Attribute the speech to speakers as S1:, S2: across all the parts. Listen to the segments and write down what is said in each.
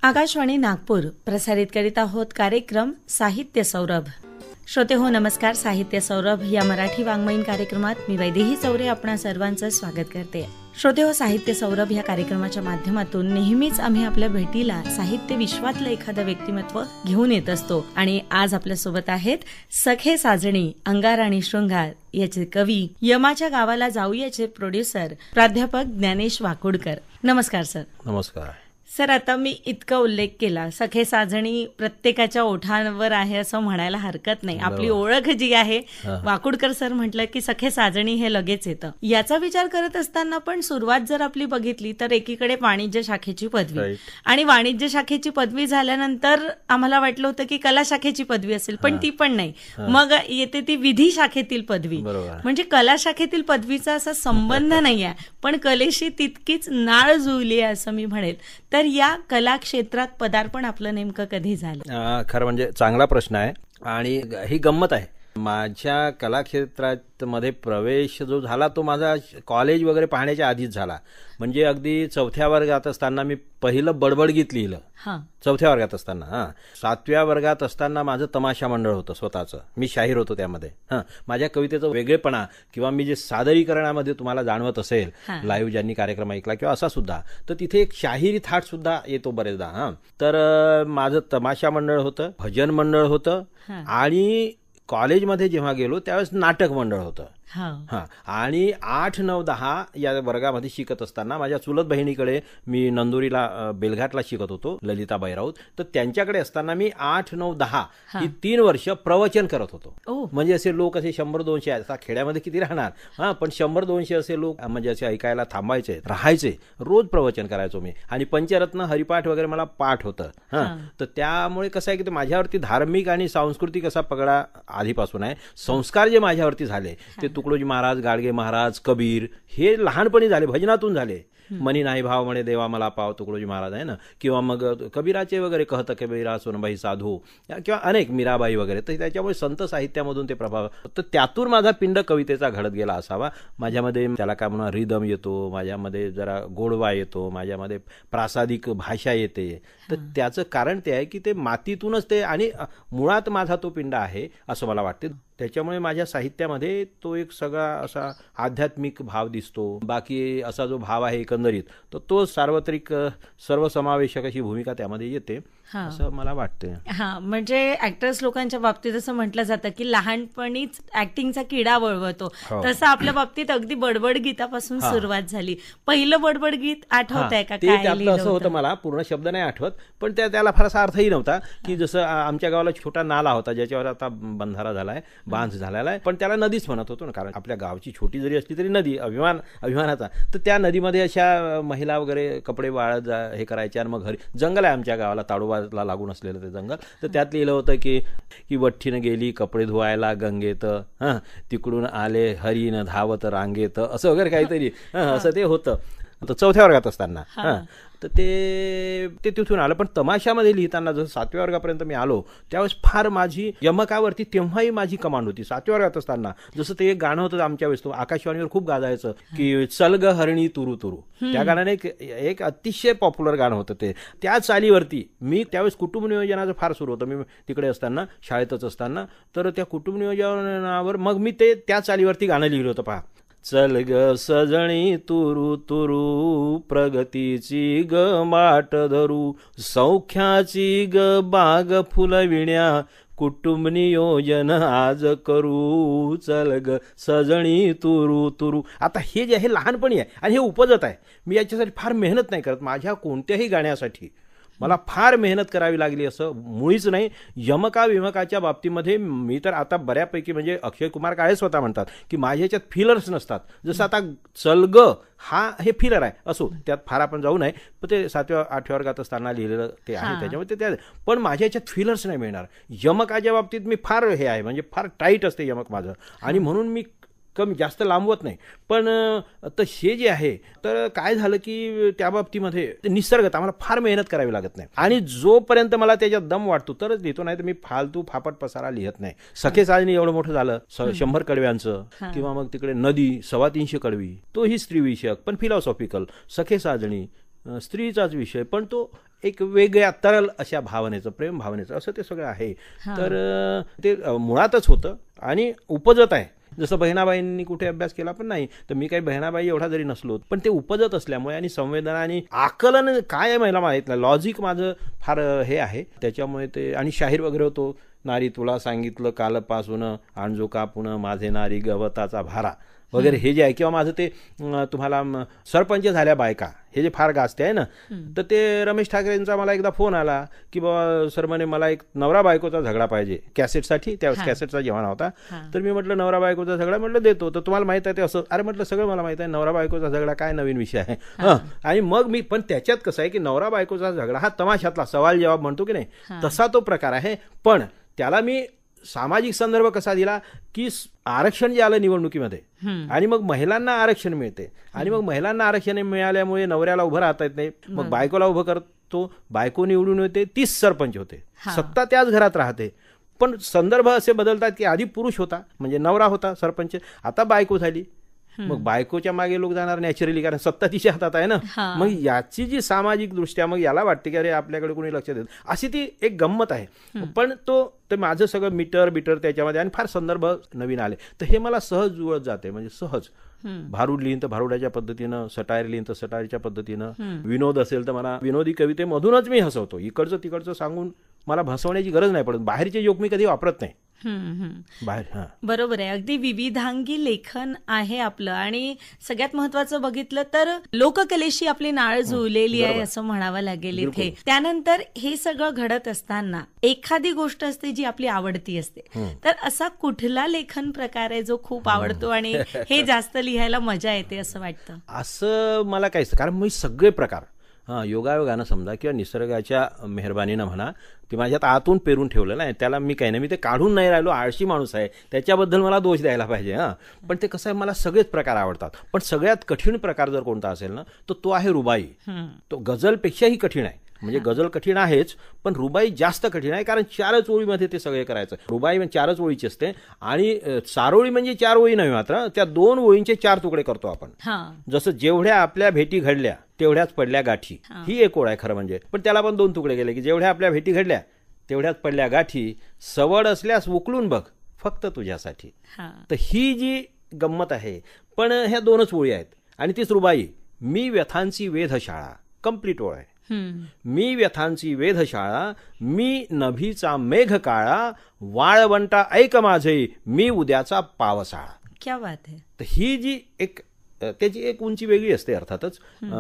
S1: आकाशवाणी नागपूर प्रसारित करीत आहोत कार्यक्रम साहित्य सौरभ. श्रोते हो नमस्कार. साहित्य सौरभ या मराठी वाङ्मयीन कार्यक्रमात मी वैदेही चौरे आपणा सर्वांचं स्वागत करते. श्रोते हो, साहित्य सौरभ या कार्यक्रमाच्या माध्यमातून नेहमीच आम्ही आपल्या भेटीला साहित्य विश्वातलं एखादं व्यक्तिमत्व घेऊन येत असतो आणि आज आपल्यासोबत आहेत सखे साजणी अंगार आणि शृंगार याचे कवी, यमाच्या गावाला जाऊ याचे प्रोड्युसर प्राध्यापक ज्ञानेश वाकुडकर. नमस्कार सर.
S2: नमस्कार
S1: सर. आता मी इतका उल्लेख केला, सखे साजणी प्रत्येकाच्या ओठांवर आहे असं म्हणायला हरकत नाही. आपली ओळख जी आहे, वाकुडकर सर म्हटलं की सखे साजणी हे लगेच येतं. याचा विचार करत असताना पण सुरुवात जर आपली बघितली तर एकीकडे वाणिज्य शाखेची पदवी आणि वाणिज्य शाखेची पदवी झाल्यानंतर आम्हाला वाटलं होतं की कला शाखेची पदवी असेल, पण ती पण नाही. मग येते ती विधी शाखेतील पदवी. म्हणजे कला शाखेतील पदवीचा असा संबंध नाहीये, पण कलेशी तितकीच नाळ जुळली आहे असं मी म्हणेल. तर या कला क्षेत्रात पदार्पण आपलं नेमकं कधी झालं?
S2: खरं म्हणजे चांगला प्रश्न आहे आणि ही गंमत आहे. माझ्या कला क्षेत्रात मध्ये प्रवेश जो झाला तो माझा कॉलेज वगैरे पाहण्याच्या आधीच झाला. म्हणजे अगदी 4थ्या वर्गात असताना मी पहिलं बडबडगीत लिहिलं. 4थ्या वर्गात असताना. 7व्या वर्गात असताना माझं तमाशा मंडळ होतं स्वतःचं. मी शाहीर होतो त्यामध्ये. माझ्या कवितेचा वेगळेपणा किंवा मी जे सादरीकरणामध्ये तुम्हाला जाणवत असेल, लाईव्ह ज्यांनी कार्यक्रम ऐकला किंवा असा सुद्धा, तर तिथे एक शाहिरी थाट सुद्धा येतो बरेचदा. तर माझं तमाशा मंडळ होतं, भजन मंडळ होतं आणि कॉलेजमध्ये जेव्हा गेलो त्यावेळेस नाटक मंडळ होतं. आणि 8, 9, 10 या वर्गामध्ये शिकत असताना माझ्या चुलत बहिणीकडे, मी नंदुरीला बेलघाटला शिकत होतो, ललिताबाई राऊत, तर त्यांच्याकडे असताना मी 8, 9, 10 ही 3 वर्ष प्रवचन करत होतो. म्हणजे असे लोक असे 100-200 आता खेड्यामध्ये किती राहणार, पण 100-200 असे लोक म्हणजे असे ऐकायला थांबायचे, राहायचे. रोज प्रवचन करायचो मी आणि पंचरत्न हरिपाठ वगैरे मला पाठ होतं. तर त्यामुळे कसं आहे की माझ्यावरती धार्मिक आणि सांस्कृतिक असा पगडा आधीपासून आहे. संस्कार जे माझ्यावरती झाले ते तुकडोजी महाराज, गाडगे महाराज, कबीर हे लहानपणी झाले, भजनातून झाले. मनी नाही भाव म्हणे देवा मला पाव, तुकडोजी महाराज आहे ना, किंवा मग कबीराचे वगैरे कहत कबीरा सोनबाई साधू किंवा अनेक मीराबाई वगैरे. तर त्याच्यामुळे संत साहित्यामधून ते प्रभाव, तर त्यातून माझा पिंड कवितेचा घडत गेला असावा. माझ्यामध्ये त्याला काय म्हणा रिदम येतो, माझ्यामध्ये जरा गोडवा येतो, माझ्यामध्ये प्रासादिक भाषा येते. तर त्याचं कारण ते आहे की ते मातीतूनच ते, आणि मुळात माझा तो पिंड आहे असं मला वाटते. त्याच्यामुळे माझ्या साहित्यामध्ये तो एक सगळा असा आध्यात्मिक भाव दिसतो. बाकी असा जो भाव आहे एकंदरीत तो सार्वत्रिक सर्वसमावेशक अशी भूमिका त्यामध्ये येते असं मला वाटतं.
S1: म्हणजे ऍक्टर्स लोकांच्या बाबतीत असं म्हटलं जातं की लहानपणीच ऍक्टिंगचा किडा वळवतो, तसं आपल्या बाबतीत अगदी बडबड गीतापासून सुरुवात झाली. पहिलं बडबड गीत आठवत आहे का?
S2: काय असं होतं, मला पूर्ण शब्द नाही आठवत, पण त्याला फारसा अर्थही नव्हता. की जसं आमच्या गावाला छोटा नाला होता ज्याच्यावर आता बंधारा झालाय, बांध झालेला आहे, पण त्याला नदीच म्हणत होतो ना, कारण आपल्या गावची छोटी जरी असली तरी नदी अभिमानाचा. तर त्या नदीमध्ये अशा महिला वगैरे कपडे वाळत हे करायच्या आणि मग घरी, जंगल आहे आमच्या गावाला, ताडोबाला लागून असलेलं ते जंगल. तर त्यात लिहिलं होतं की वठ्ठीनं गेली कपडे धुवायला गंगेत, तिकडून आले हरीन धावत रांगेत, असं वगैरे काहीतरी असं ते होतं. 4थ्या वर्गात असताना. तर ते तिथून आलं. पण तमाशामध्ये लिहिताना जसं 7व्या वर्गापर्यंत मी आलो त्यावेळेस फार माझी यमकावरती तेव्हाही माझी कमांड होती. 7व्या वर्गात असताना जसं ते एक गाणं होतं आमच्या वेळेस, तो आकाशवाणीवर खूप गाजायचं की चल ग हरणी तुरू तुरू. त्या गाण्याने एक अतिशय पॉप्युलर गाणं होतं ते. त्या चालीवरती मी त्यावेळेस कुटुंब नियोजनाचं फार सुरू होतं, मी तिकडे असताना, शाळेतच असताना. तर त्या कुटुंब नियोजनावर मग मी ते त्या चालीवरती गाणं लिहिलं होतं. पहा, चल ग सजणी तुरू तुरू, प्रगतीची ग माट धरू, सौख्याची ग बाग फुलविण्या, कुटुंब नियोजन आज करू, चल ग सजणी तुरू तुरू. आता हे जे आहे लहानपणी आहे आणि हे उपजत आहे. मी याच्यासाठी फार मेहनत नाही करत. माझ्या कोणत्याही गाण्यासाठी मला फार मेहनत करावी लागली असं मुळीच नाही. विमकाच्या बाबतीमध्ये मी तर आता बऱ्यापैकी, म्हणजे अक्षय कुमार काळे स्वतः म्हणतात की माझ्या ह्याच्यात फिलर्स नसतात. जसं आता चलग हे फिलर आहे, असो त्यात फार आपण जाऊ नये, पण ते 7व्या 8व्या वर्गात असताना लिहिलेलं ते आहे, त्याच्यामध्ये ते पण माझ्या ह्याच्यात फिलर्स नाही मिळणार. यमकाच्या बाबतीत मी फार हे आहे, म्हणजे फार टाईट असते यमक माझं, आणि म्हणून मी कमी जास्त लांबवत नाही. पण तर हे जे आहे, तर काय झालं की त्या बाबतीमध्ये निसर्गत आम्हाला फार मेहनत करावी लागत नाही. आणि जोपर्यंत मला त्याच्यात दम वाटतो तरच लिहितो, नाही तर मी फालतू फापट पसारा लिहत नाही. सखे साजणी एवढं मोठं झालं, 100 कडव्यांचं, किंवा मग तिकडे नदी 325 कडवी, तोही स्त्रीविषयक पण फिलॉसॉफिकल. सखे साजणी स्त्रीचाच विषय, पण तो एक वेगळ्या तरल अशा भावनेचं, प्रेम भावनेचं असं ते सगळं आहे. तर ते मुळातच होतं आणि उपजत आहे. जसं बहिणाबाईंनी कुठे अभ्यास केला पण नाही, तर मी काही बहिणाबाई एवढा जरी नसलो, पण ते उपजत असल्यामुळे आणि संवेदना आणि आकलन काय आहे मला माहीत नाही, लॉजिक माझं फार हे आहे त्याच्यामुळे ते. आणि शाहीर वगैरे होतो, नारी तुला सांगितलं कालपासून आणजो कापून माझे नारी गवताचा भारा वगैरे, हे जे आहे. किंवा माझं ते तुम्हाला सरपंच झाल्या बायका हे जे फार गाजते आहे ना, तर ते रमेश ठाकरेंचा मला एकदा फोन आला की बाबा सर म्हणे मला एक नवरा बायकोचा झगडा पाहिजे कॅसेटसाठी, त्यावेळेस कॅसेटचा जेवण होता. तर मी म्हटलं नवरा बायकोचा झगडा, म्हटलं देतो. तर तुम्हाला माहित आहे ते असं, अरे म्हटलं सगळं मला माहित आहे, नवरा बायकोचा झगडा काय नवीन विषय आहे. आणि मग मी पण त्याच्यात कसं आहे की नवरा बायकोचा झगडा हा तमाशातला सवाल जवाब म्हणतो की नाही, तसा तो प्रकार आहे. पण त्याला मी सामाजिक संदर्भ कसा दिला की आरक्षण जे आलं निवडणुकीमध्ये आणि मग महिलांना आरक्षण मिळते आणि मग महिलांना आरक्षण मिळाल्यामुळे नवऱ्याला उभं राहता येत नाही, मग बायकोला उभं करतो, बायको निवडून येते, 30 सरपंच होते, सत्ता त्याच घरात राहते. पण संदर्भ असे बदलतात की आधी पुरुष होता म्हणजे नवरा होता सरपंच, आता बायको झाली, मग बायकोच्या मागे लोक जाणार नॅचरली, कारण सत्ता तिच्या हातात आहे ना. मग याची जी सामाजिक दृष्ट्या मग याला वाटते की अरे आपल्याकडे कोणी लक्ष देत, अशी ती एक गंमत आहे. पण ते माझं सगळं मीटर त्याच्यामध्ये आणि फार संदर्भ नवीन आले, तर हे मला सहज जुळत जाते, म्हणजे सहज. भारूड लिहिन तर भारुडाच्या पद्धतीनं, सटायर लिहिन तर सटायरच्या पद्धतीनं, विनोद असेल तर मला विनोदी कवितेमधूनच मी हसवतो. इकडचं तिकडचं सांगून मला भसवण्याची गरज नाही पडत. बाहेरचे जोक मी कधी वापरत नाही बाहेर.
S1: बरोबर आहे, अगदी विविधांगी लेखन आहे आपलं. आणि सगळ्यात महत्वाचं बघितलं तर लोककलेशी आपली नाळ जुळलेली आहे असं म्हणावं लागेल इथे. त्यानंतर हे सगळं घडत असताना एखादी गोष्ट असते जी आपली आवडती असते, तर असा कुठला लेखन प्रकार आहे जो खूप आवडतो आणि हे जास्त लिहायला मजा येते असं वाटतं?
S2: असं मला काहीच, कारण मी सगळे प्रकार योगायोगानं समजा किंवा निसर्गाच्या मेहरबानीनं म्हणा, ते माझ्यात आतून पेरून ठेवलेलं आहे. त्याला मी काही नाही, मी ते काढून नाही राहिलो, आळशी माणूस आहे, त्याच्याबद्दल मला दोष द्यायला पाहिजे. पण ते कसं आहे, मला सगळेच प्रकार आवडतात. पण सगळ्यात कठीण प्रकार जर कोणता असेल ना, तर तो आहे रुबाई. तो गझलपेक्षाही कठीण आहे. म्हणजे गझल कठीण आहेच, पण रुबाई जास्त कठीण आहे, कारण 4च ओळीमध्ये ते सगळे करायचं. रुबाई म्हणजे 4च ओळीची असते आणि चारोळी म्हणजे 4 ओळी नाही, मात्र त्या 2 ओळींचे 4 तुकडे करतो आपण. जसं जेवढ्या आपल्या भेटी घडल्या तेवढ्याच पडल्या गाठी, ही एक ओळ आहे खरं म्हणजे. पण त्याला पण 2 तुकडे गेले की जेवढ्या आपल्या भेटी घडल्या तेवढ्याच पडल्या गाठी, सवड असल्यास उकलून बघ फक्त तुझ्यासाठी. तर ही जी गंमत आहे, पण ह्या 2च ओळी आहेत. आणि तीच रुबाई, मी व्यथांची वेधशाळा, कंप्लीट ओळ आहे. मी व्यथांची वेधशाळा, मी नभीचा मेघ काळा, वाळवंटा ऐक माझे, मी उद्याचा पावसाळा.
S1: क्या बात आहे.
S2: तर ही जी एक त्याची एक उंची वेगळी असते अर्थातच.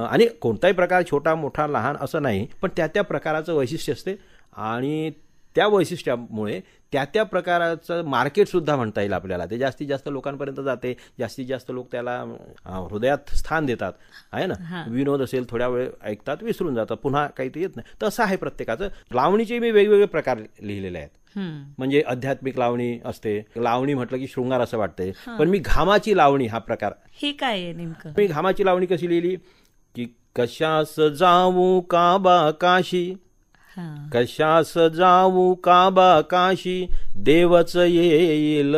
S2: आणि कोणताही प्रकार छोटा मोठा लहान असं नाही, पण त्या प्रकाराचं वैशिष्ट्य असते आणि त्या वैशिष्ट्यामुळे त्या प्रकाराचं मार्केट सुद्धा म्हणता येईल आपल्याला. ते जास्तीत जास्त लोकांपर्यंत जाते, जास्तीत जास्त लोक त्याला हृदयात स्थान देतात आहे ना. विनोद असेल थोड्या वेळ ऐकतात, विसरून जातात, पुन्हा काही ते येत नाही. तसं आहे प्रत्येकाचं. लावणीचे मी वेगवेगळे प्रकार लिहिलेले आहेत. म्हणजे आध्यात्मिक लावणी असते, लावणी म्हटलं की शृंगार असं वाटतंय, पण मी घामाची लावणी हा प्रकार.
S1: हे काय आहे नेमकं?
S2: मी घामाची लावणी कशी लिहिली की कशास जाऊ काबा काशी, कशास जाऊ काबा काशी, देवच येईल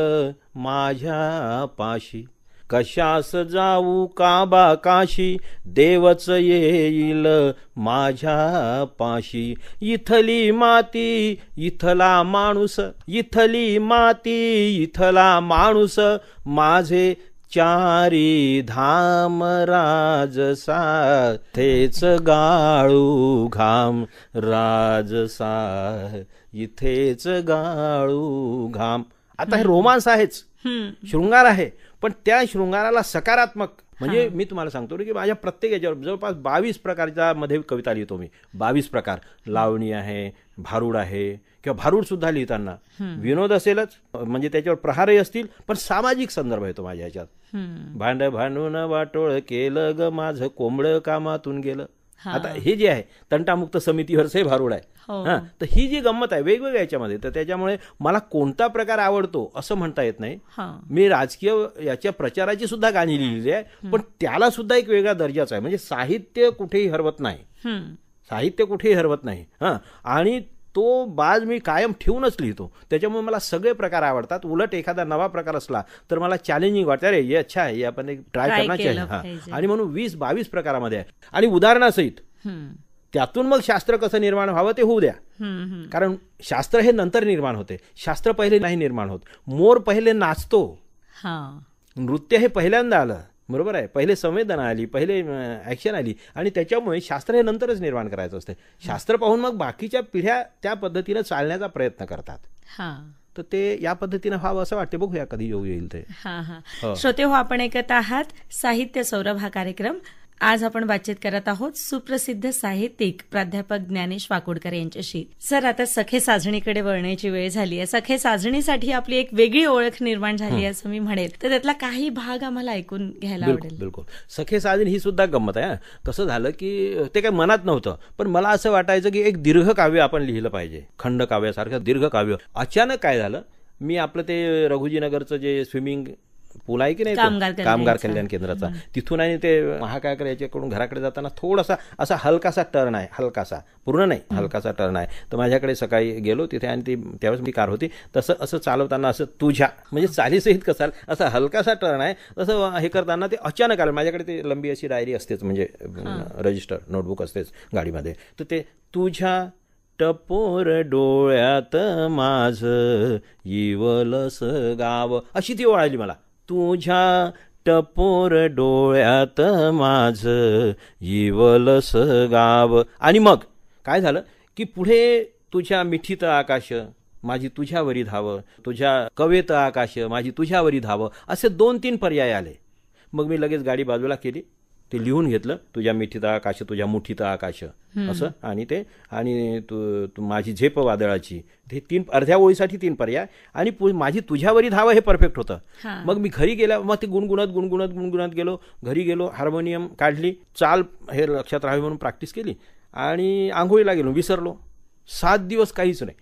S2: माझ्या पाशी. कशास जाऊ काबा काशी, देवच येईल माझ्या पाशी. इथली माती इथला माणूस, इथली माती इथला माणूस, माझे 4 धाम राजसा, थेच गाळू घाम राजसा, इथेच गाळू घाम. आता हे रोमांस आहेच, शृंगार आहे, पण त्या शृंगाराला सकारात्मक. म्हणजे मी तुम्हाला सांगतो की माझ्या प्रत्येक याच्यावर जवळपास 22 प्रकारच्या मध्ये कविता लिहितो मी. 22 प्रकार. लावणी आहे, भारूड आहे, किंवा भारूड सुद्धा लिहिताना विनोद असेलच, म्हणजे त्याच्यावर प्रहारही असतील, पण सामाजिक संदर्भ येतो माझ्या ह्याच्यात. भांड भांडून वाटोळ केलं ग माझं कोंबडं कामातून गेलं. आता हे जे आहे तंटामुक्त समितीवरचे भारूड आहे. तर ही जी गंमत आहे वेगवेगळ्या याच्यामध्ये, तर त्याच्यामुळे मला कोणता प्रकार आवडतो असं म्हणता येत नाही. मी राजकीय याच्या प्रचाराची सुद्धा गाणी लिहिलेली आहे, पण त्याला सुद्धा एक वेगळा दर्जाचा आहे. म्हणजे साहित्य कुठेही हरवत नाही, साहित्य कुठेही हरवत नाही. आणि तो बाज मी कायम ठेवूनच लिहितो. त्याच्यामुळे मला सगळे प्रकार आवडतात. उलट एखादा नवा प्रकार असला तर मला चॅलेंजिंग वाटतं, अरे हे अच्छा आहे, हे आपण एक ट्राय करणार आहे. आणि म्हणून 20-22 प्रकारामध्ये आहे. आणि उदाहरणासहित त्यातून मग शास्त्र कसं निर्माण व्हावं ते होऊ द्या. कारण शास्त्र हे नंतर निर्माण होते, शास्त्र पहिले नाही निर्माण होत. मोर पहिले नाचतो, नृत्य हे पहिल्यांदा आलं, बरोबर आहे. पहिले संवेदना आली, पहिले ॲक्शन आली, आणि त्याच्यामुळे शास्त्र हे नंतरच निर्माण करायचं असते. शास्त्र पाहून मग बाकीच्या पिढ्या त्या पद्धतीनं चालण्याचा प्रयत्न करतात. तर ते या पद्धतीनं व्हावं असं वाटते. बघूया कधी योग येईल ते.
S1: श्रोते हो, आपण ऐकत आहात साहित्य सौरभ हा कार्यक्रम. आज आपण बातचीत करत आहोत सुप्रसिद्ध साहित्यिक प्राध्यापक ज्ञानेश वाकुडकर यांच्याशी. सर, आता सखे साजणीकडे वळण्याची वेळ झाली आहे. सखे साजणीसाठी आपली एक वेगळी ओळख निर्माण झाली आहे असं मी म्हणेल. तर त्यातला काही भाग आम्हाला ऐकून घ्यायला आवडेल.
S2: बिलकुल. सखे साजणी ही सुद्धा गंमत आहे. कसं झालं की ते काही मनात नव्हतं, पण मला असं वाटायचं की एक दीर्घ काव्य आपण लिहिलं पाहिजे, खंड काव्यासारखं दीर्घ काव्य. अचानक काय झालं, मी आपलं ते रघुजीनगरचं जे स्विमिंग पूल आहे की नाही, कामगार कल्याण केंद्राचा, तिथून आणि ते महाकायकर याच्याकडून घराकडे जाताना थोडासा असा हलकासा टर्न आहे, हलकासा, पूर्ण नाही, हलकासा टर्न आहे. तर माझ्याकडे सकाळी गेलो तिथे, आणि ती त्यावेळेस मी कार होती, तसं असं चालवताना असं तुझ्या म्हणजे चालीसहित कसाल असा हलकासा टर्न आहे, तसं हे करताना ते अचानक आलं. माझ्याकडे ते लंबी अशी डायरी असतेच, म्हणजे रजिस्टर नोटबुक असतेच गाडीमध्ये. तर ते तुझ्या टपोर डोळ्यात माझ येवलस गाव, अशी ती ओळ आली मला. तुझ्या टपोर डोळ्यात माझ येवलस गाव. आणि मग काय झालं की पुढे तुझ्या मिठीत आकाश माझी तुझ्यावरी धाव, तुझ्या कवेत आकाश माझी तुझ्यावरी धाव, असे 2-3 पर्याय आले. मग मी लगेच गाडी बाजूला केली, ते लिहून घेतलं, तुझ्या मिठीत आकाश, तुझ्या मुठीत आकाश असं, आणि ते आणि तू माझी झेप वादळाची, हे 3 अर्ध्या ओळीसाठी 3 पर्याय, आणि माझी तुझ्यावरी धाव हे परफेक्ट होतं. मग मी घरी गेल्या, मग ते गुणगुणत गेलो. घरी गेलो, हार्मोनियम काढली, चाल हे लक्षात राहावी म्हणून प्रॅक्टिस केली, आणि आंघोळीला गेलो, विसरलो. 7 दिवस काहीच नाही,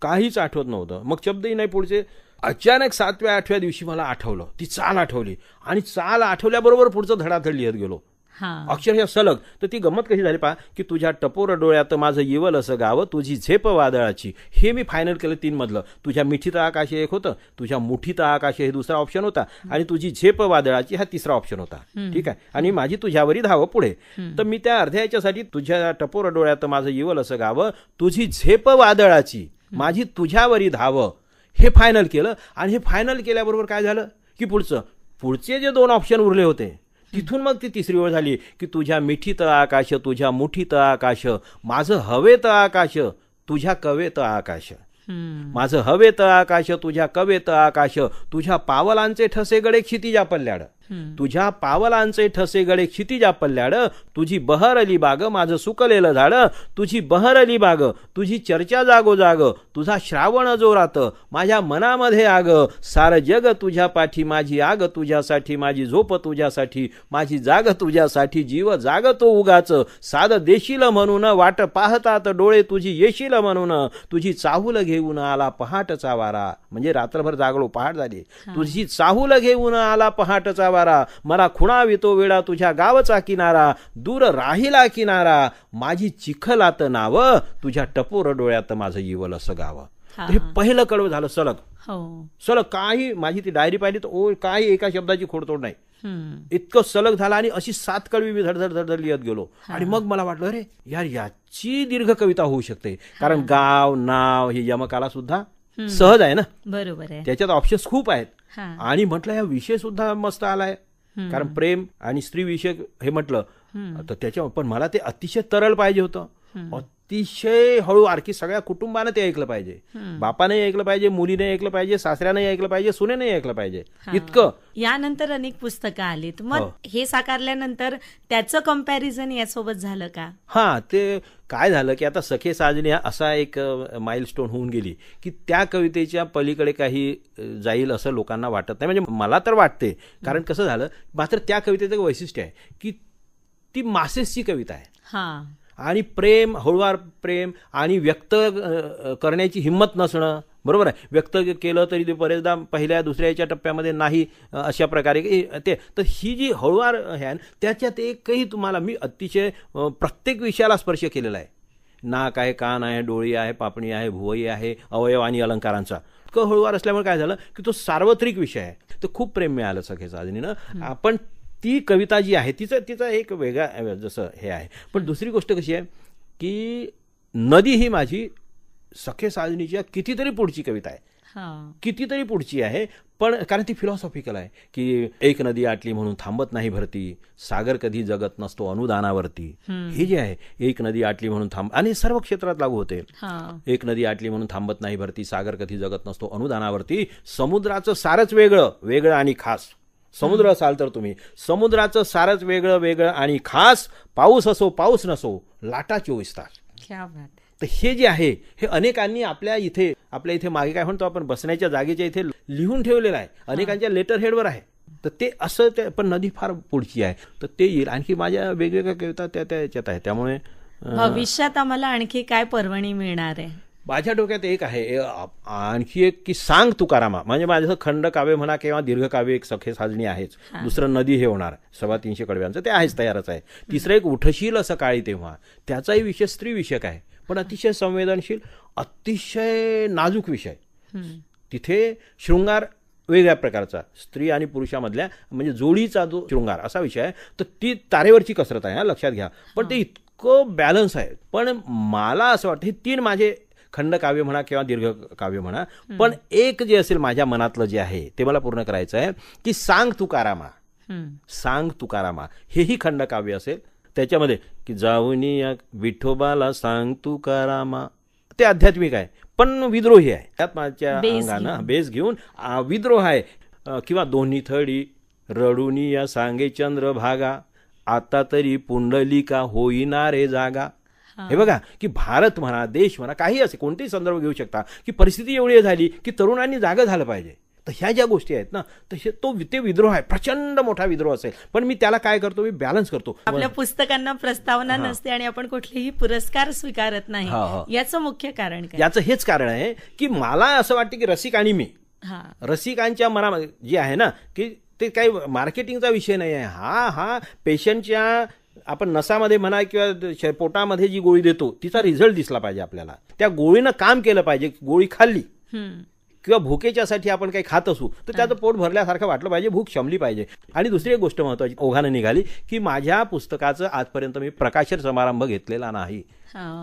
S2: काहीच आठवत नव्हतं. मग शब्दही नाही पुढचे. अचानक 7व्या-8व्या दिवशी मला आठवलं, ती चाल आठवली, आणि चाल आठवल्याबरोबर पुढचं धडाधड लिहत गेलो, अक्षरशः सलग. तर ती गंमत कशी झाली पहा, की तुझ्या टपोर डोळ्यात माझं येवल असं गाव, तुझी झेप वादळाची, हे मी फायनल केलं 3 मधलं. तुझ्या मिठीत आकाश एक होतं, तुझ्या मुठीत आकाश हे दुसरा ऑप्शन होता, आणि तुझी झेप वादळाची हा तिसरा ऑप्शन होता. ठीक आहे. आणि माझी तुझ्यावरी धाव पुढे. तर मी त्या अर्ध्या याच्यासाठी तुझ्या टपोर डोळ्यात माझं येवल असं गाव, तुझी झेप वादळाची माझी तुझ्यावरी धाव हे फायनल केलं. आणि हे फायनल केल्याबरोबर काय झालं की पुढचे जे 2 ऑप्शन उरले होते, तिथून मग ती तिसरी ओळ झाली की तुझ्या मिठीत आकाश, तुझ्या मुठीत आकाश, माझं हवेत आकाश, तुझ्या कवेत आकाश, माझं हवेत आकाश, तुझ्या कवेत आकाश, तुझ्या पावलांचे ठसे गडे क्षितिजा पल्ल्याड, तुझ्या पावलांचे ठसे गडे क्षितिजा पल्ल्याड, तुझी बहरली बाग माझं सुकलेलं झाड, तुझी बहरली बाग तुझी चर्चा जागोजाग, तुझा श्रावण जोरात माझ्या मनामध्ये आग, सार जग तुझ्या पाठी माझी आग तुझ्यासाठी, माझी झोप तुझ्यासाठी, माझी जाग तुझ्यासाठी, जीव जागतो उगाच, साध देशील म्हणून वाट पाहतात डोळे तुझी येशील म्हणून, तुझी चाहूल घेऊन आला पहाटचा वारा, म्हणजे रात्रभर जागलो, पहाट झाली, तुझी चाहूल घेऊन आला पहाटचा वारा, मला खुणावितो वेळा तुझ्या गावचा किनारा, दूर राहिला किनारा माझी चिखलात नाव, तुझ्या टपोर डोळ्यात माझं येवल असं गाव. हे पहिलं कडवं झालं सलग. काही माझी ती डायरी पाहिली तर काही एका शब्दाची खोडतोड नाही, इतकं सलग झालं. आणि अशी 7 कडवी मी धडधड लिहत गेलो. आणि मग मला वाटलं, अरे यार, याची दीर्घ कविता होऊ शकते, कारण गाव नाव हे यमकाला सुद्धा सहज आहे ना, बरोबर आहे, त्याच्यात ऑप्शन्स खूप आहेत. आणि म्हटलं हा विषय सुद्धा मस्त आलाय, कारण प्रेम आणि स्त्री विषय हे म्हटलं तर त्याच्या, पण मला ते अतिशय तरळ पाहिजे होतं, अतिशय हळूवार, की सगळ्या कुटुंबानं ते ऐकलं पाहिजे, बापाने ऐकलं पाहिजे, मुलीने ऐकलं पाहिजे, सासऱ्याने ऐकलं पाहिजे, सुनेने ऐकलं पाहिजे, इतकं.
S1: यानंतर अनेक पुस्तकं आलीत, मग हे साकारल्यानंतर त्याचं कंपॅरिझन यासोबत झालं का?
S2: ते काय झालं की आता सखे साजणी असा एक माइलस्टोन होऊन गेली की त्या कवितेच्या पलीकडे काही जाईल असं लोकांना वाटत नाही, म्हणजे मला तर वाटते. कारण कसं झालं, मात्र त्या कवितेचं वैशिष्ट्य आहे की ती मासेसची कविता आहे, आणि प्रेम, हळुवार प्रेम, आणि व्यक्त करण्याची हिंमत नसणं, बरोबर आहे. व्यक्त केलं तरी ते बरेचदा पहिल्या दुसऱ्याच्या टप्प्यामध्ये नाही, अशा प्रकारे ते. तर ही जी हळुवार आहे त्याच्यात एकही तुम्हाला, मी अतिशय प्रत्येक विषयाला स्पर्श केलेला आहे. नाक आहे, कान आहे, डोळी आहे, पापणी आहे, भुवई आहे, अवयव आणि अलंकारांचा. हळुवार असल्यामुळे काय झालं की तो सार्वत्रिक विषय आहे, तर खूप प्रेम मिळालं सखे साजणीनं. आपण ती कविता जी आहे तिचं एक वेगळा जसं हे आहे. पण दुसरी गोष्ट कशी आहे की नदी ही माझी सखे साजणीच्या कितीतरी पुढची कविता आहे, कितीतरी पुढची आहे. पण कारण ती फिलॉसॉफिकल आहे की एक नदी आटली म्हणून थांबत नाही भरती, सागर कधी जगत नसतो अनुदानावरती. हे जे आहे एक नदी आटली म्हणून आणि सर्व क्षेत्रात लागू होते. एक नदी आटली म्हणून थांबत नाही भरती, सागर कधी जगत नसतो अनुदानावरती. समुद्राचं सारच वेगळं आणि खास. समुद्र असाल तर तुम्ही समुद्राचं सारच वेगळं आणि खास. पाऊस असो पाऊस नसो लाटा 24 तास.
S1: क्या बात.
S2: तर हे जे आहे हे अनेकांनी आपल्या इथे मागे काय म्हणतो आपण बसण्याच्या जागेच्या इथे लिहून ठेवलेलं आहे, अनेकांच्या लेटर हेडवर आहे. तर ते असं पण नदी फार पुढची आहे. तर ते येईल. आणखी माझ्या वेगवेगळ्या कविता त्या याच्यात आहे. त्यामुळे
S1: भविष्यात आम्हाला आणखी काय पर्वणी मिळणार आहे.
S2: माझ्या डोक्यात एक आहे आणखी एक की सांग तुकारामा. म्हणजे माझं खंड काव्य म्हणा किंवा दीर्घ काव्य एक सखे साजणी आहेच. दुसरं नदी हे होणार 350 कडव्यांचं ते आहेच तयारच आहे. तिसरं एक उठशील सकाळी तेव्हा, त्याचाही विषय स्त्री विषयक आहे पण अतिशय संवेदनशील, अतिशय नाजूक विषय. तिथे शृंगार वेगळ्या प्रकारचा स्त्री आणि पुरुषामधल्या म्हणजे जोडीचा जो शृंगार असा विषय आहे. तर ती तारेवरची कसरत आहे लक्षात घ्या. पण ते इतकं बॅलन्स आहे. पण मला असं वाटतं हे 3 माझे खंड काव्य म्हणा किंवा दीर्घ काव्य म्हणा, पण एक जे असेल माझ्या मनातलं जे आहे ते मला पूर्ण करायचं आहे की सांग तुकारामा हेही खंड काव्य असेल. त्याच्यामध्ये की जाऊनी या विठोबाला सांग तुकारामा ते आध्यात्मिक आहे पण विद्रोही आहे. त्यात माझ्या अंगानं बेस घेऊन विद्रोह आहे. किंवा दोन्ही थडी रडुनी या सांगे चंद्रभागा, आता तरी पुंडलिका होईना रे जागा. हे बघा की भारत म्हणा देश म्हणा काही असे कोणतेही संदर्भ घेऊ शकता की परिस्थिती एवढी झाली की तरुणांनी जागा झालं पाहिजे. तर ह्या ज्या गोष्टी आहेत ना तसे ते विद्रोह आहे, प्रचंड मोठा विद्रोह असेल. पण मी त्याला काय करतो, मी बॅलन्स करतो.
S1: आपल्या पुस्तकांना प्रस्तावना नसते आणि आपण कुठलेही पुरस्कार स्वीकारत नाही. याचं मुख्य कारण काय?
S2: याचं हेच कारण आहे की मला असं वाटतं की रसिक आणि मी रसिकांच्या मनामध्ये जे आहे ना की ते काही मार्केटिंगचा विषय नाही आहे. हा पेशंटच्या आपण नसामध्ये म्हणा किंवा पोटामध्ये जी गोळी देतो तिचा रिझल्ट दिसला पाहिजे आपल्याला. त्या गोळीनं काम केलं पाहिजे. गोळी खाल्ली किंवा भुकेच्यासाठी आपण काही खात असू तर त्याचं पोट भरल्यासारखं वाटलं पाहिजे, भूक शमली पाहिजे. आणि दुसरी एक गोष्ट महत्वाची ओघानं निघाली की माझ्या पुस्तकाचं आजपर्यंत मी प्रकाशन समारंभ घेतलेला नाही.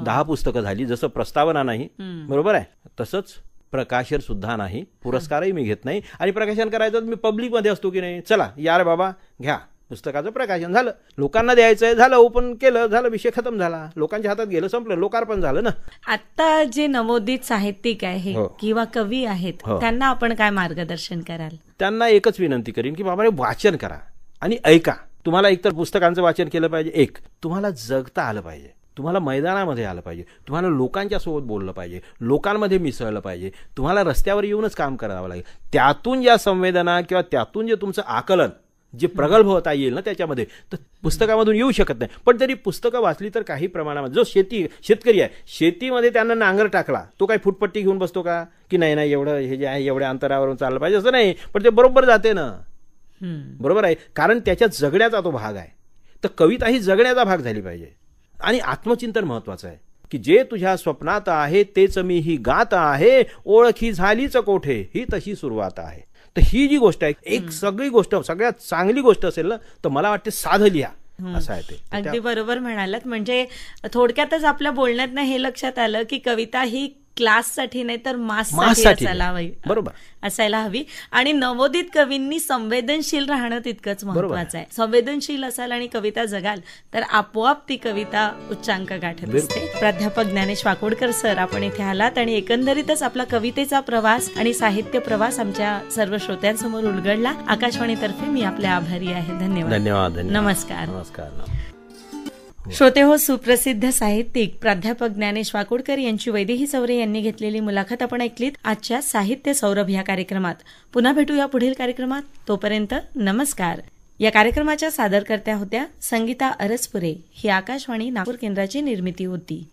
S2: 10 पुस्तकं झाली. जसं प्रस्तावना नाही बरोबर आहे तसंच प्रकाशन सुद्धा नाही, पुरस्कारही मी घेत नाही. आणि प्रकाशन करायचं मी पब्लिकमध्ये असतो की नाही, चला यार बाबा घ्या पुस्तकाचं प्रकाशन झालं, लोकांना द्यायचंय झालं, ओपन केलं झालं, विषय खतम झाला, लोकांच्या हातात गेलं संपलं, लोकार्पण झालं ना.
S1: आता जे नवोदित साहित्यिक आहे किंवा कवी आहेत त्यांना आपण काय मार्गदर्शन कराल?
S2: त्यांना एकच विनंती करीन की बाबा वाचन करा आणि ऐका. तुम्हाला एकतर पुस्तकांचं वाचन केलं पाहिजे, एक तुम्हाला जगता आलं पाहिजे, तुम्हाला मैदानामध्ये आलं पाहिजे, तुम्हाला लोकांच्या सोबत बोललं पाहिजे, लोकांमध्ये मिसळलं पाहिजे, तुम्हाला रस्त्यावर येऊनच काम करावं लागेल. त्यातून ज्या संवेदना किंवा त्यातून जे तुमचं आकलन जे प्रगल्भ होता येईल ना त्याच्यामध्ये तर पुस्तकामधून येऊ शकत नाही. पण तरी पुस्तकं वाचली तर काही प्रमाणामध्ये जो शेतकरी आहे शेतीमध्ये त्यांना नांगर टाकला तो काही फुटपट्टी घेऊन बसतो का की नाही एवढं हे जे आहे एवढ्या अंतरावरून चाललं पाहिजे असं नाही. पण ते बरोबर जाते ना, बरोबर आहे, कारण त्याच्यात जगण्याचा तो भाग आहे. तर कविता ही जगण्याचा भाग झाली पाहिजे. आणि आत्मचिंतन महत्वाचं आहे की जे तुझ्या स्वप्नात आहे तेच मी ही गात आहे, ओळखी झालीच कोठे ही तशी सुरुवात आहे. तर ही जी गोष्ट आहे एक सगळी गोष्ट सगळ्यात चांगली गोष्ट असेल ना तर मला वाटते साधं लिहा असं आहे ते.
S1: अगदी बरोबर म्हणालात. म्हणजे थोडक्यातच आपल्या बोलण्यात हे लक्षात आलं की कविता ही क्लाससाठी नाही तर माससाठी असायला हवी. आणि नवोदित कवींनी संवेदनशील राहणं तितकंच महत्वाचं आहे. संवेदनशील असाल आणि कविता जगाल तर आपोआप ती कविता उच्चांक गाठत असते. प्राध्यापक ज्ञानेश वाकोडकर सर आपण इथे आलात आणि एकंदरीतच आपला कवितेचा प्रवास आणि साहित्य प्रवास आमच्या सर्व श्रोत्यांसमोर उलगडला. आकाशवाणीतर्फे मी आपले आभारी आहे. धन्यवाद. नमस्कार. श्रोते हो, सुप्रसिद्ध साहित्यिक प्राध्यापक ज्ञानेश वाकोडकर यांची वैदेही चौरे यांनी घेतलेली मुलाखत आपण ऐकलीत आजच्या साहित्य सौरभ या कार्यक्रमात. पुन्हा भेटूया पुढील कार्यक्रमात. तोपर्यंत नमस्कार. या कार्यक्रमाच्या सादरकर्त्या होत्या संगीता अरसपुरे. ही आकाशवाणी नागपूर केंद्राची निर्मिती होती.